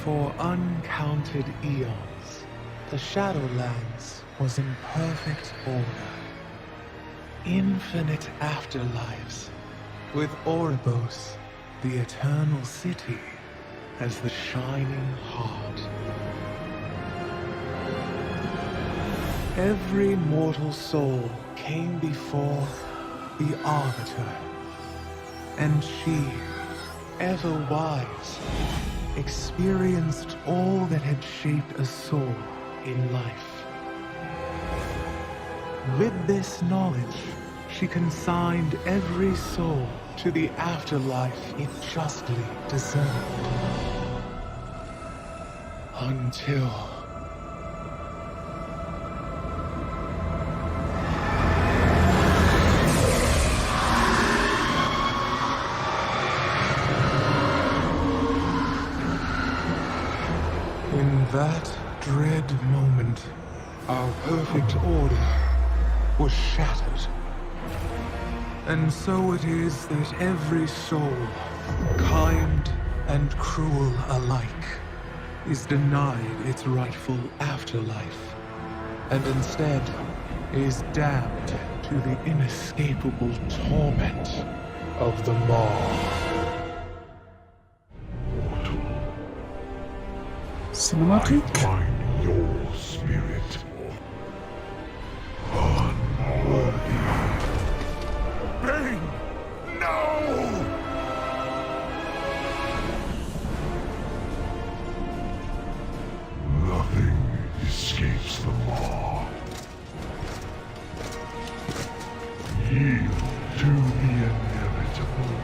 For uncounted eons, the Shadowlands was in perfect order. Infinite afterlives, with Oribos, the eternal city, as the shining heart. Every mortal soul came before the Arbiter, and she, ever wise, experienced all that had shaped a soul in life. With this knowledge, she consigned every soul to the afterlife it justly deserved. Until... in that dread moment, our perfect order was shattered. And so it is that every soul, kind and cruel alike, is denied its rightful afterlife, and instead is damned to the inescapable torment of the Maw. Cinematic? I find your spirit unworthy. Bane! No! Nothing escapes the law. Yield to the inevitable.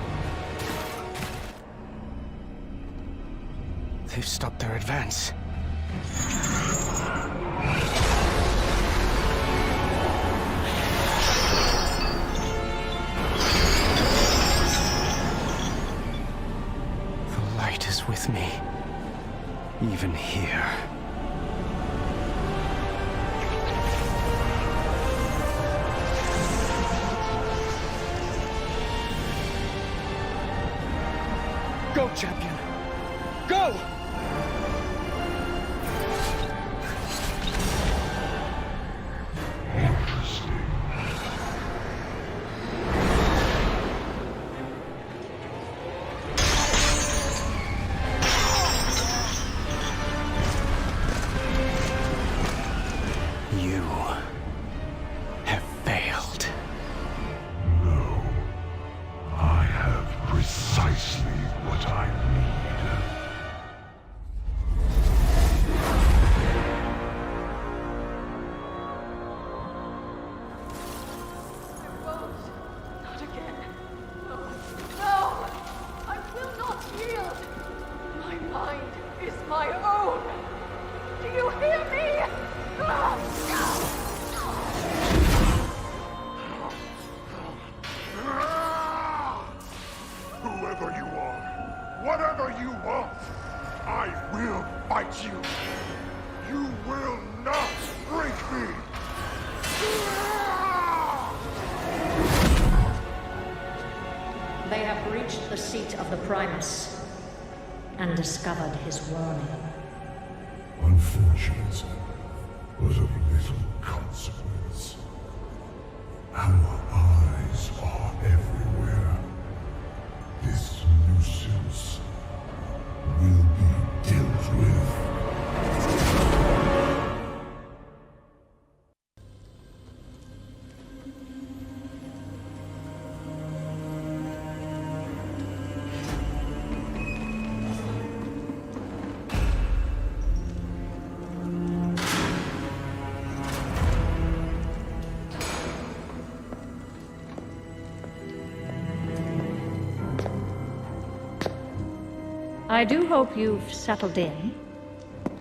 They've stopped their advance. The light is with me, even here. Go, champion! Go! And discovered his warning. Unfortunate, but of little consequence. Our eyes are everywhere. This nuisance will be dealt with. I do hope you've settled in.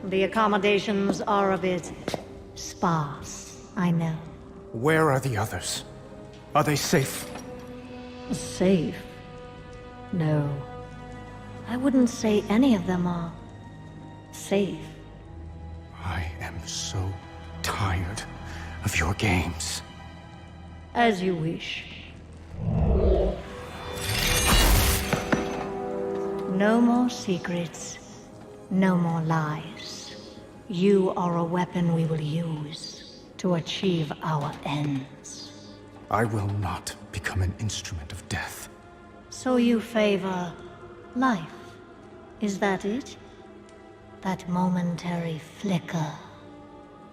The accommodations are a bit sparse, I know. Where are the others? Are they safe? Safe? No. I wouldn't say any of them are safe. I am so tired of your games. As you wish. No more secrets. No more lies. You are a weapon we will use to achieve our ends. I will not become an instrument of death. So you favor life? Is that it? That momentary flicker.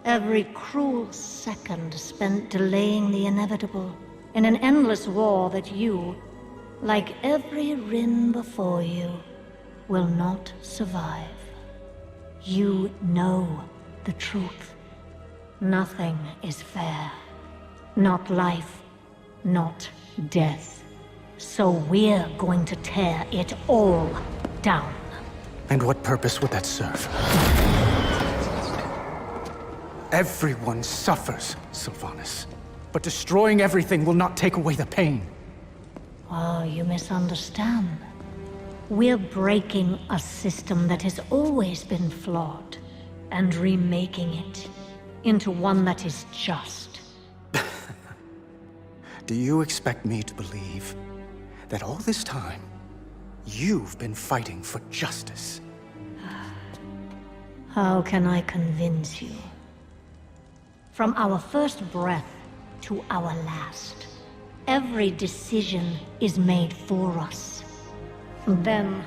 Every cruel second spent delaying the inevitable in an endless war that you, like every Rin before you, will not survive. You know the truth. Nothing is fair. Not life, not death. So we're going to tear it all down. And what purpose would that serve? Everyone suffers, Sylvanas. But destroying everything will not take away the pain. Oh, you misunderstand. We're breaking a system that has always been flawed, and remaking it into one that is just. Do you expect me to believe that all this time, you've been fighting for justice? How can I convince you? From our first breath to our last, every decision is made for us. Then,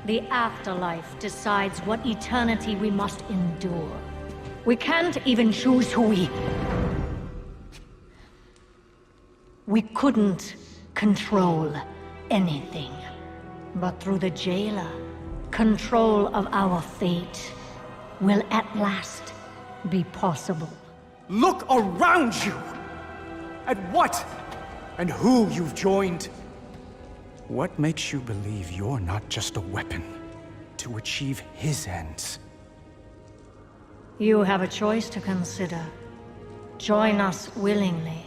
the afterlife decides what eternity we must endure. We can't even choose who we couldn't control anything. But through the jailer, control of our fate will at last be possible. Look around you! At what and who you've joined. What makes you believe you're not just a weapon to achieve his ends? You have a choice to consider. Join us willingly,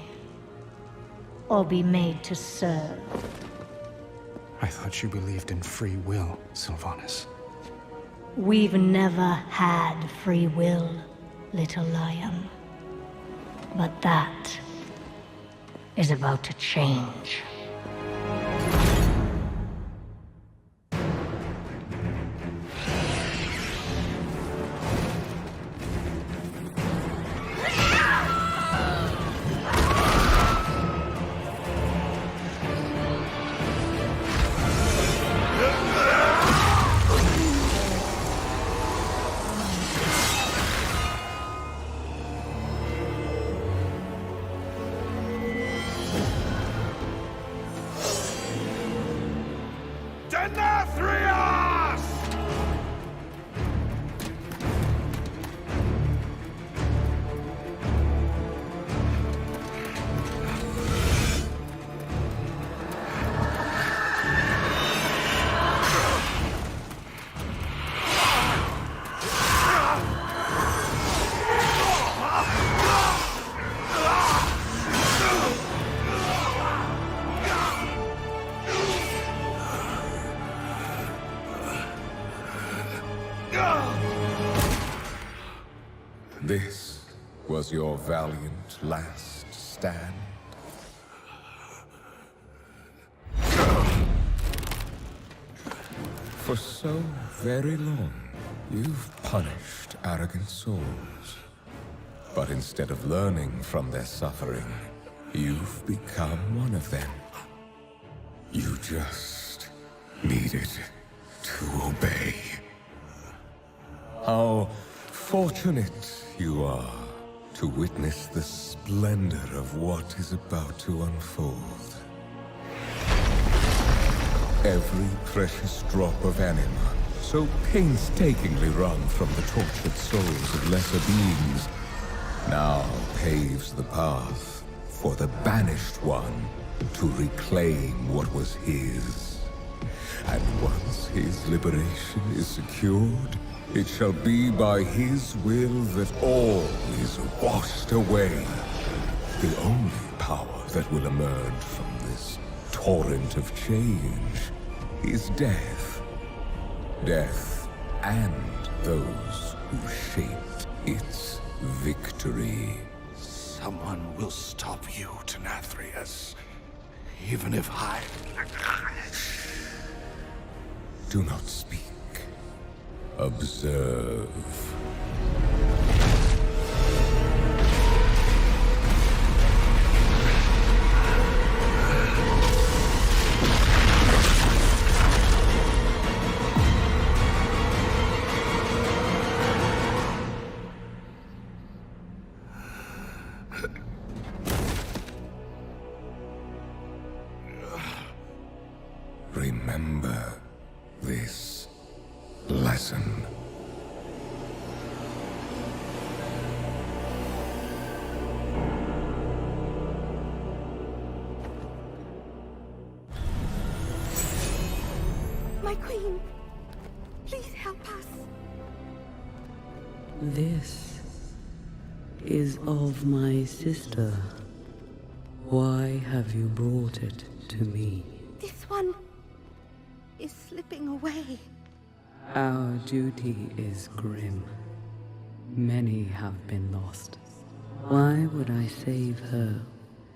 or be made to serve. I thought you believed in free will, Sylvanas. We've never had free will, little lion. But that is about to change. This was your valiant last stand. For so very long, you've punished arrogant souls. But instead of learning from their suffering, you've become one of them. You just needed to obey. How fortunate you are to witness the splendor of what is about to unfold. Every precious drop of anima, so painstakingly wrung from the tortured souls of lesser beings, now paves the path for the banished one to reclaim what was his. And once his liberation is secured, it shall be by his will that all is washed away. The only power that will emerge from this torrent of change is death. Death and those who shaped its victory. Someone will stop you, Denathrius. Even if I... Do not speak. Observe. Remember this lesson. My queen, please help us. This is of my sister. Why have you brought it to me? This one is slipping away. Our duty is grim. Many have been lost. Why would I save her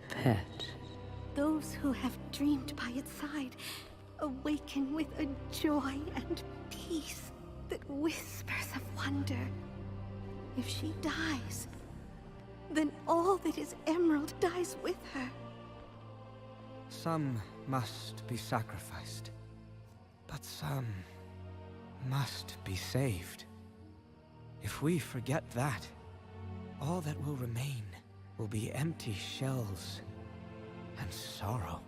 pet? Those who have dreamed by its side awaken with a joy and peace that whispers of wonder. If she dies, then all that is Emerald dies with her. Some must be sacrificed, but some must be saved. If we forget that, all that will remain will be empty shells and sorrow.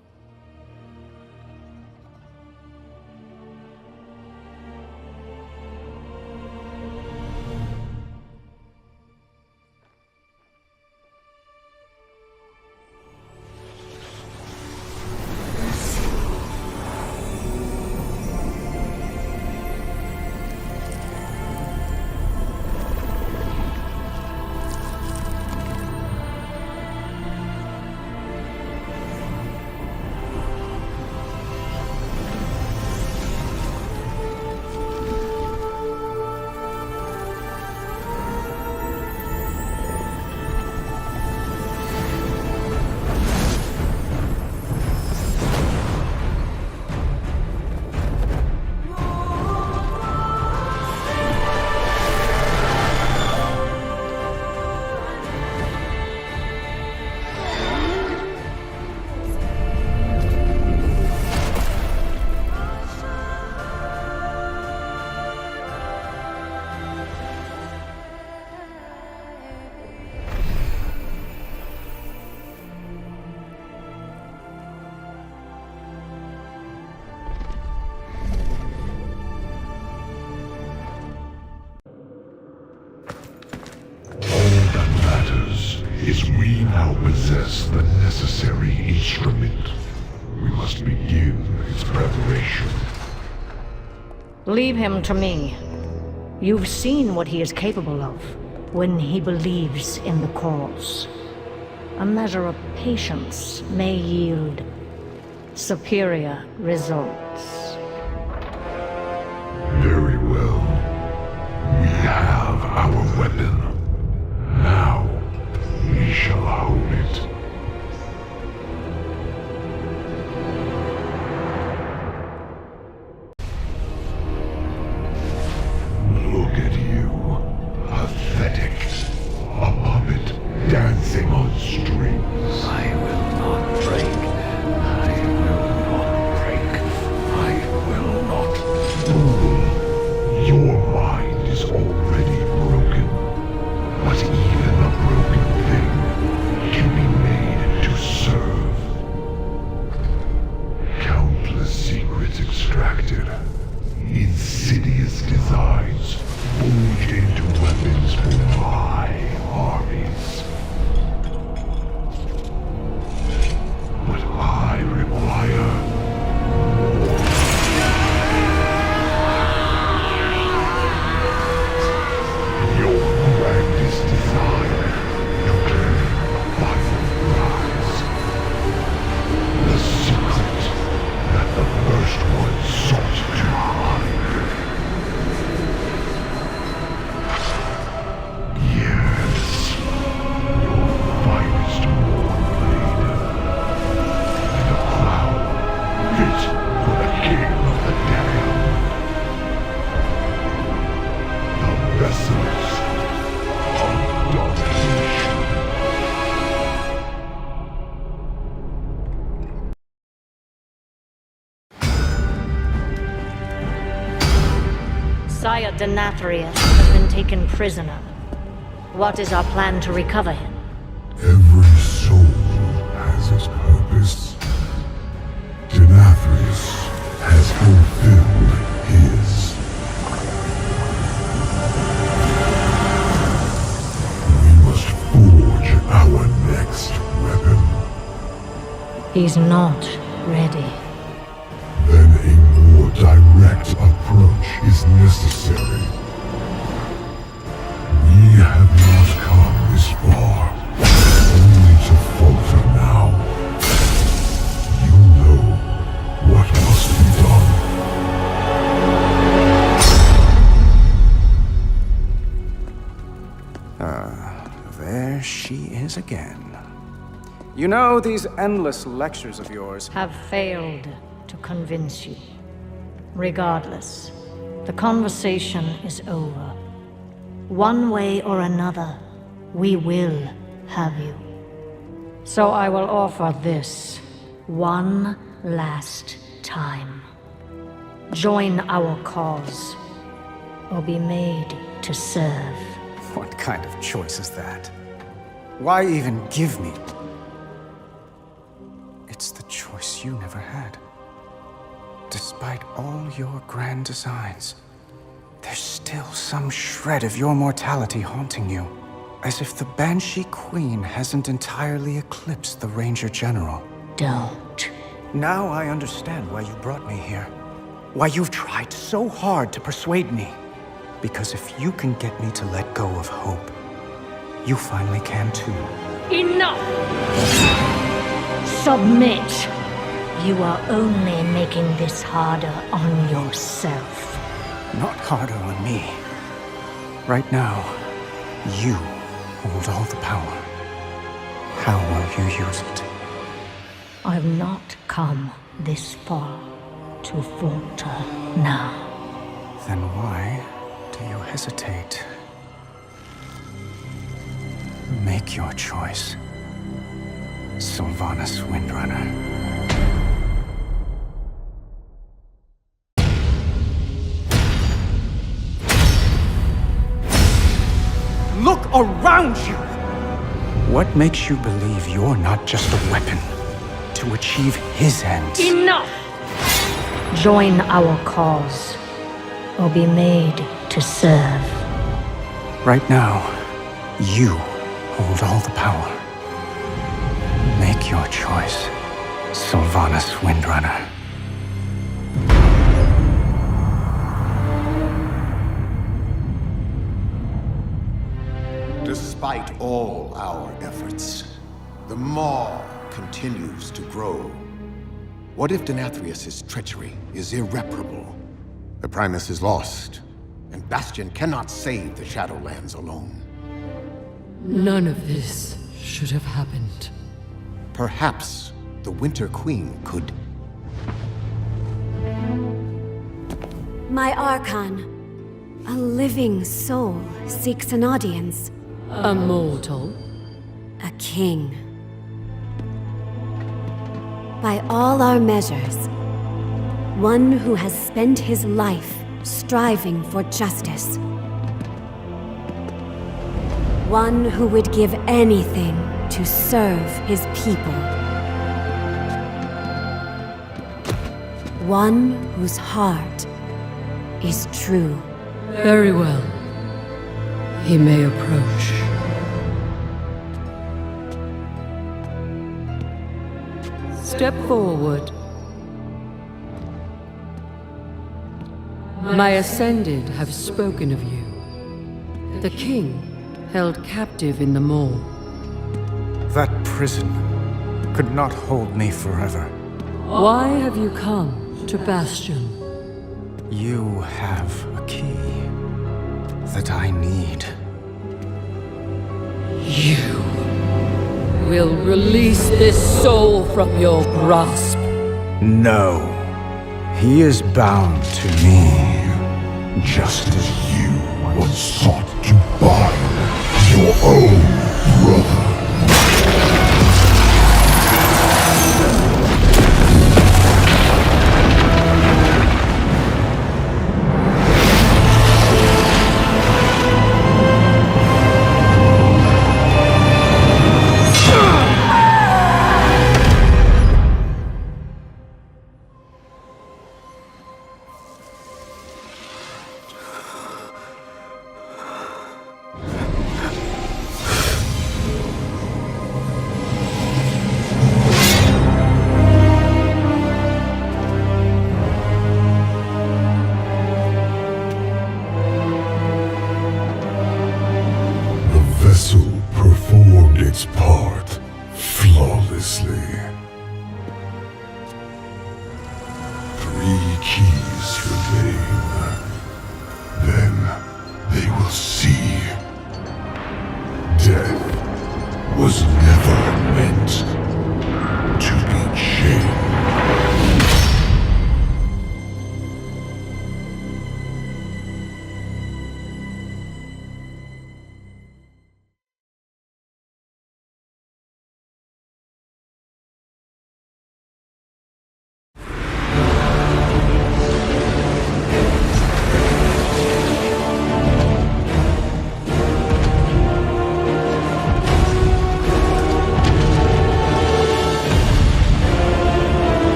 Is we now possess the necessary instrument. We must begin its preparation. Leave him to me. You've seen what he is capable of when he believes in the cause. A measure of patience may yield superior results. Very well. We have our weapon. Now, we shall hold it. Look at you. Pathetic. A puppet dancing on strings. I will not break. I will not break. I will not. Fool. Your mind is already broken. But even a broken thing can be made to serve. Countless secrets extracted. Insidious designs forged into weapons for my armies. But I require more. Your grandest desire to claim the final prize. The secret that the first one sought to hide. Yes, your finest morn blade. And a crown fit for the king of the damned. Sire Denathrius has been taken prisoner. What is our plan to recover him? Every soul has its purpose. Denathrius has fulfilled his. We must forge our next weapon. He's not ready. Then a more direct approach is necessary. We have not come this far, only to falter now. You know what must be done. There she is again. You know, these endless lectures of yours Have failed to convince you. Regardless, the conversation is over. One way or another, we will have you. So I will offer this one last time. Join our cause, or be made to serve. What kind of choice is that? Why even give me? It's the choice you never had. Despite all your grand designs, there's still some shred of your mortality haunting you. As if the Banshee Queen hasn't entirely eclipsed the Ranger General. Don't. Now I understand why you brought me here. Why you've tried so hard to persuade me. Because if you can get me to let go of hope, you finally can too. Enough! Submit! You are only making this harder on yourself. Not harder on me. Right now, you hold all the power. How will you use it? I've not come this far to falter now. Then why do you hesitate? Make your choice. Sylvanas Windrunner. Look around you! What makes you believe you're not just a weapon to achieve his ends? Enough! Join our cause, or be made to serve. Right now, you hold all the power. Make your choice, Sylvanas Windrunner. Despite all our efforts, the Maw continues to grow. What if Denathrius' treachery is irreparable? The Primus is lost, and Bastion cannot save the Shadowlands alone. None of this should have happened. Perhaps the Winter Queen could... My Archon. A living soul seeks an audience. A mortal? A king. By all our measures, one who has spent his life striving for justice. One who would give anything to serve his people. One whose heart is true. Very well. He may approach. Step forward. My Ascended have spoken of you. The King, held captive in the Maw. That prison could not hold me forever. Why have you come to Bastion? You have a key that I need. You will release this soul from your grasp. No. He is bound to me. Just as you once sought to bind your own brother.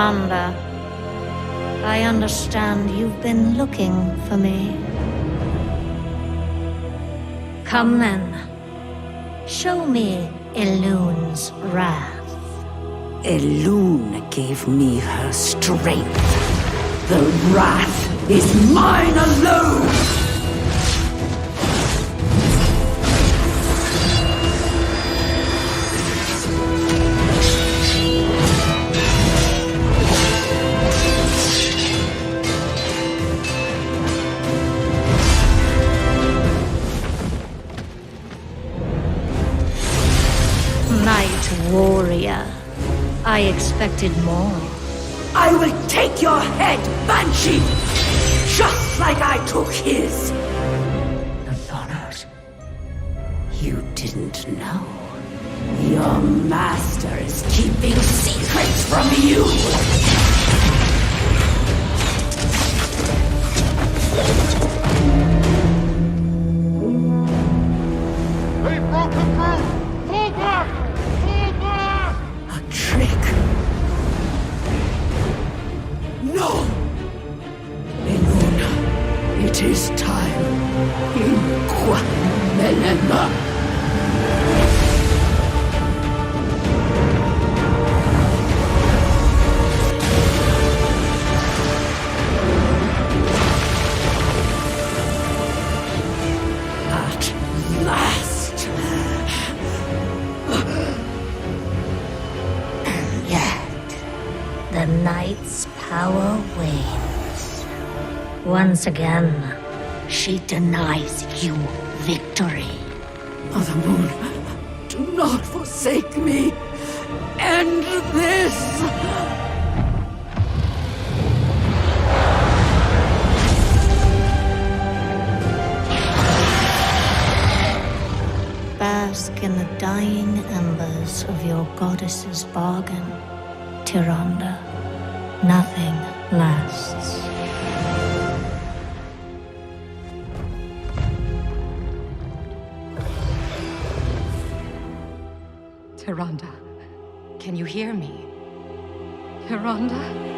Tyrande, I understand you've been looking for me. Come then. Show me Elune's wrath. Elune gave me her strength. The wrath is mine alone! Warrior. I expected more. I will take your head, Banshee! Just like I took his! I thought you didn't know. Your master is keeping secrets from you! They've broken through! Fall back! Trick. No! Elune, it is time. Inqua Melema. At last. The Knight's power wanes. Once again, she denies you victory. Mother Moon, do not forsake me. End this! Bask in the dying embers of your goddess's bargain, Tyrande. Nothing lasts. Tyrande, can you hear me? Tyrande?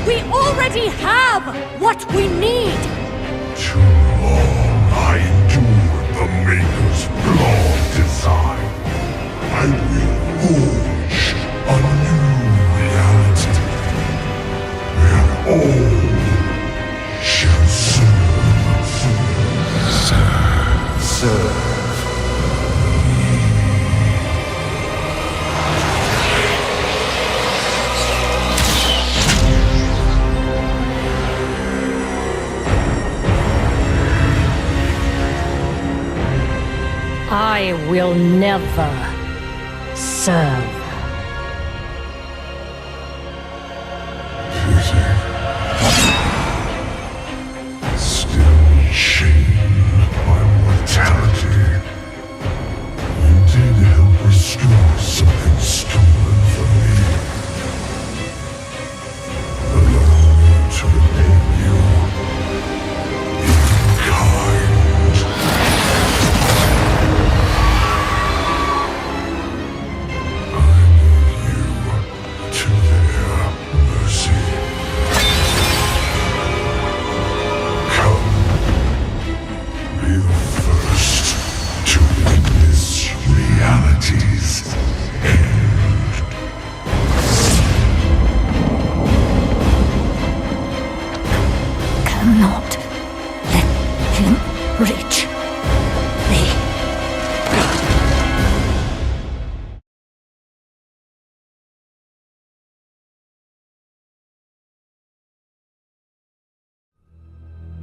We already have what we need! Too long I endured the Maker's flawed design. I will forge a new reality, where all shall serve. I will never serve. Still chained by mortality, you did help restore something stolen from me. Allow me to repay you in kind. I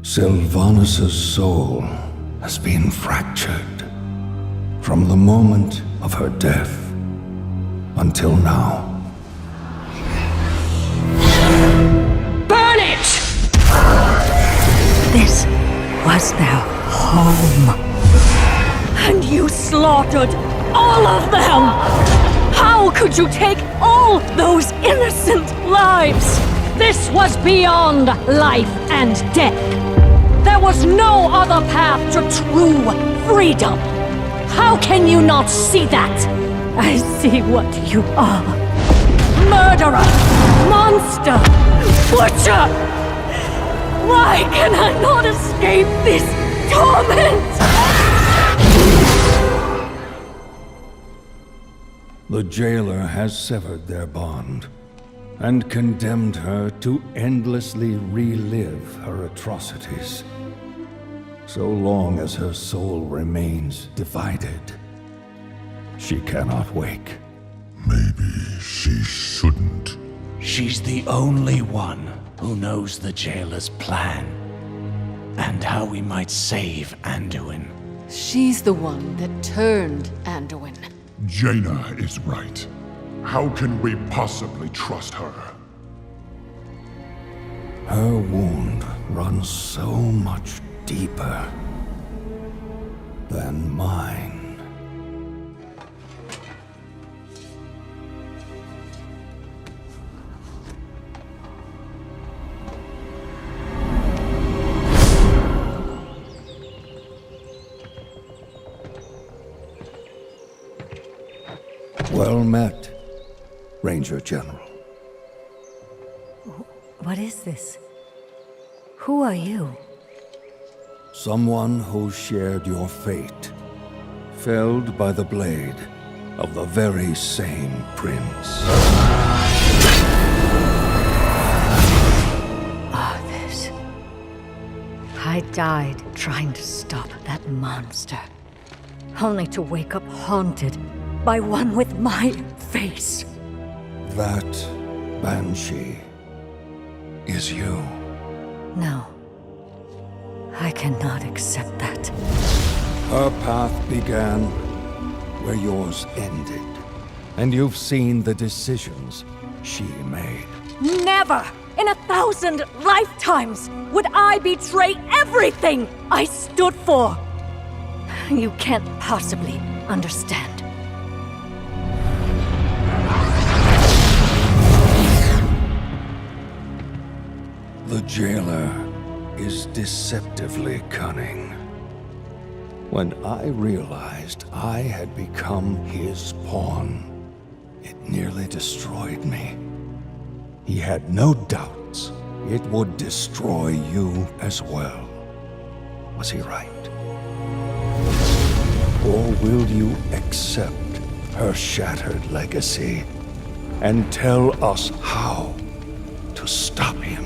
Sylvanas' soul has been fractured from the moment of her death until now. Burn it! This was their home. And you slaughtered all of them! How could you take all those innocent lives? This was beyond life and death. There was no other path to true freedom. How can you not see that? I see what you are. Murderer! Monster! Butcher! Why can I not escape this torment? The jailer has severed their bond and condemned her to endlessly relive her atrocities. So long as her soul remains divided, she cannot wake. Maybe she shouldn't. She's the only one who knows the jailer's plan and how we might save Anduin. She's the one that turned Anduin. Jaina is right. How can we possibly trust her? Her wound runs so much deeper than mine. Well met, Ranger General. What is this? Who are you? Someone who shared your fate, felled by the blade of the very same prince. Arthas. I died trying to stop that monster, only to wake up haunted by one with my face. That Banshee is you. No. I cannot accept that. Her path began where yours ended, and you've seen the decisions she made. Never in 1,000 lifetimes would I betray everything I stood for. You can't possibly understand. The jailer is deceptively cunning. When I realized I had become his pawn, it nearly destroyed me. He had no doubts it would destroy you as well. Was he right? Or will you accept her shattered legacy and tell us how to stop him?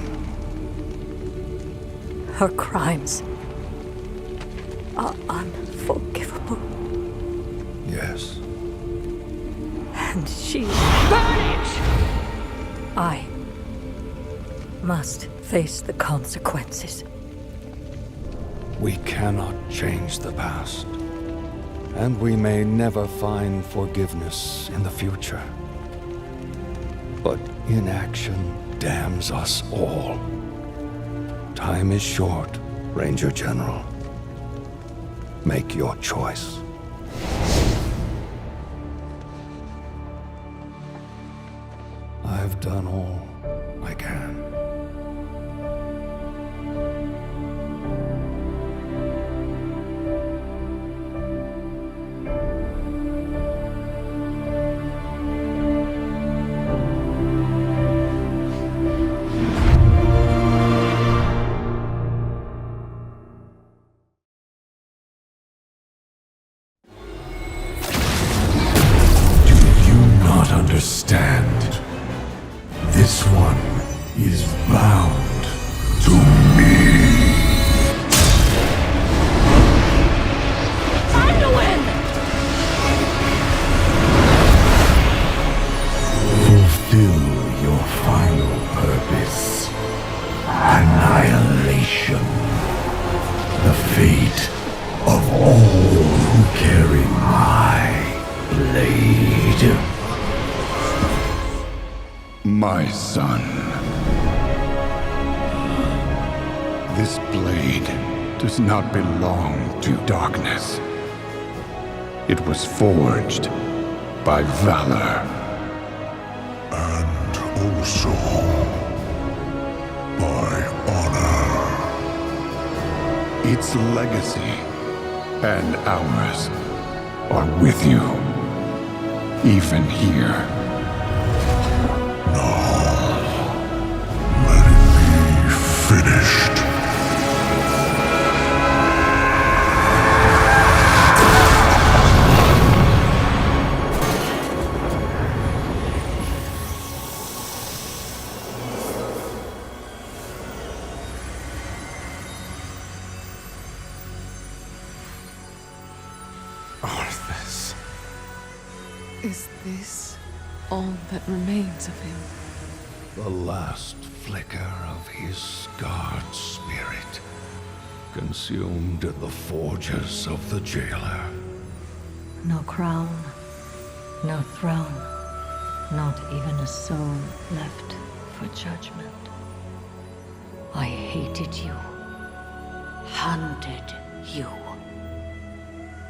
Her crimes are unforgivable. Yes. And she... I must face the consequences. We cannot change the past, and we may never find forgiveness in the future. But inaction damns us all. Time is short, Ranger General. Make your choice. I've done all I can. Understand. This one is bound to me. Anduin! Fulfill your final purpose. Annihilation. my son. This blade does not belong to darkness. It was forged by valor. And also by honor. Its legacy and ours are with you, even here. Now, let it be finished. Arthas. Is this all that remains of him? The last flicker of his scarred spirit, consumed in the forges of the jailer. No crown, no throne, not even a soul left for judgment. I hated you, hunted you,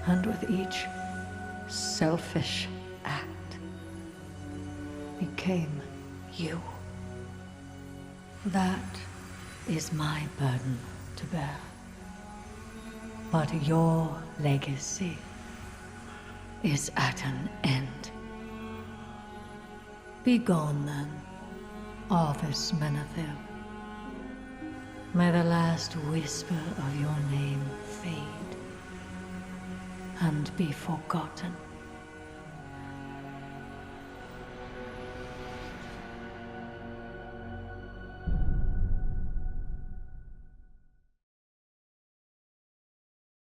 and with each selfish act became you. That is my burden to bear. But your legacy is at an end. Be gone then, Arthas Menethil. May the last whisper of your name fade and be forgotten.